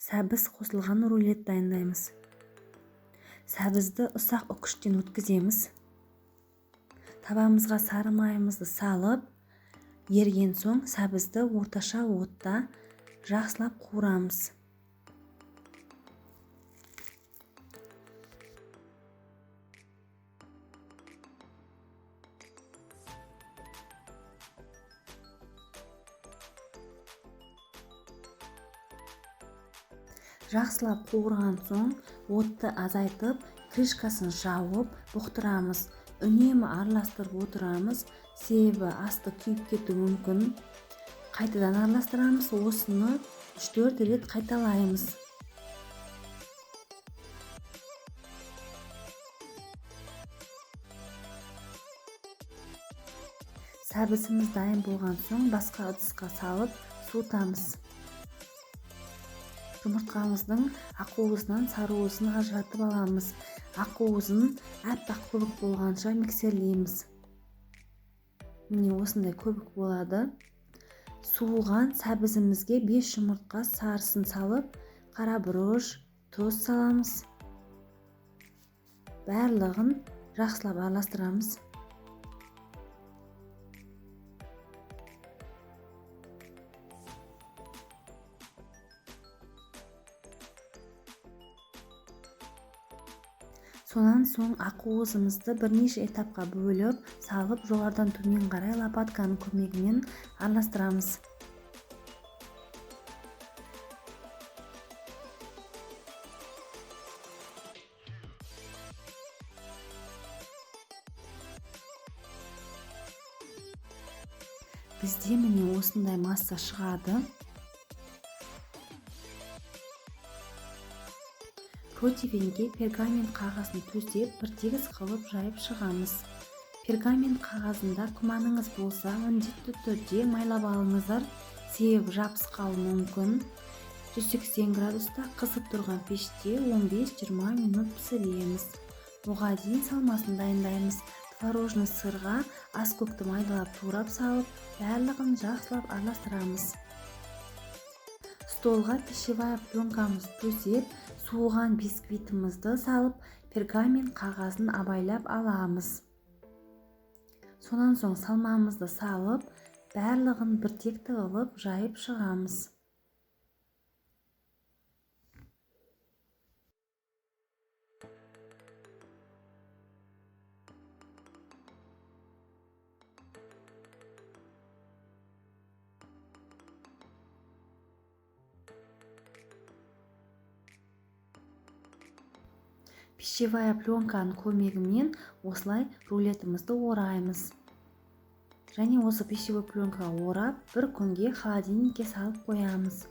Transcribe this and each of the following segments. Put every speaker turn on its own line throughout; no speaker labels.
Сәбіз қосылған рулет дайындаймыз. Сәбізді ұсақ үкіштен өткіземіз. Табамызға сары майымызды салып, ерген соң сәбізді орташа отта жақсылап қуырамыз. Жақсылап қуырған соң отты азайтып, крышкасын жауып бұқтырамыз. Үнемі араластырып отырамыз, себебі асты күйіп кетуі мүмкін. Қайтадан араластырамыз, осыны 3-4 рет қайталаймыз. Сәбізіміз дайын болған соң басқа ыдысқа салып суытамыз. Жұмыртқамыздың ақуызынан сарыуызын ажыратып аламыз. Ақуызын аппақ көбік болғанша миксерлейміз. Міне осындай көбік болады. Суыған сәбізімізге 5 жұмыртқа сарысын салып, қара бұрыш, тұз саламыз. Барлығын жақсылап араластырамыз. Сонан соң ақуызымызды бірнеше этапқа бөліп, салып, жоғарыдан төмен қарай лопатканың көмегімен араластырамыз. Бізде міне осындай масса шығады. Противеньге пергамент қағазын төсеп, бір тегіс қылып жайып шығамыз. Пергамент қағазында күмәніңіз болса, міндетті түрде майлап алыңыздар, себебі жабысқалы мүмкін. 180 градуста қызып тұрған пеште 15-20 минут пісіреміз. Оған дейін салмасын дайындаймыз. Творожный сырға аскөкті майдалап турап салып, барлығын жақсылап араластырамыз. Столға пищевая пленкамызды төсеп, суыған бисквитімізді салып, пергамент қағазын абайлап аламыз. Сонан соң салмамызды салып, барлығын біртекті қылып жайып шығамыз. Пищевая пленканың көмегімен осылай рулетімізді ораймыз. Және осы пищевой пленкаға орап, бір күнге холодильникке салып қоямыз.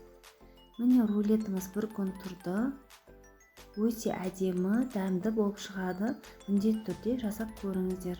Міне рулетіміз бір күн тұрды. Өте әдемі, дәмді болып шығады. Міндетті түрде жасап көріңіздер.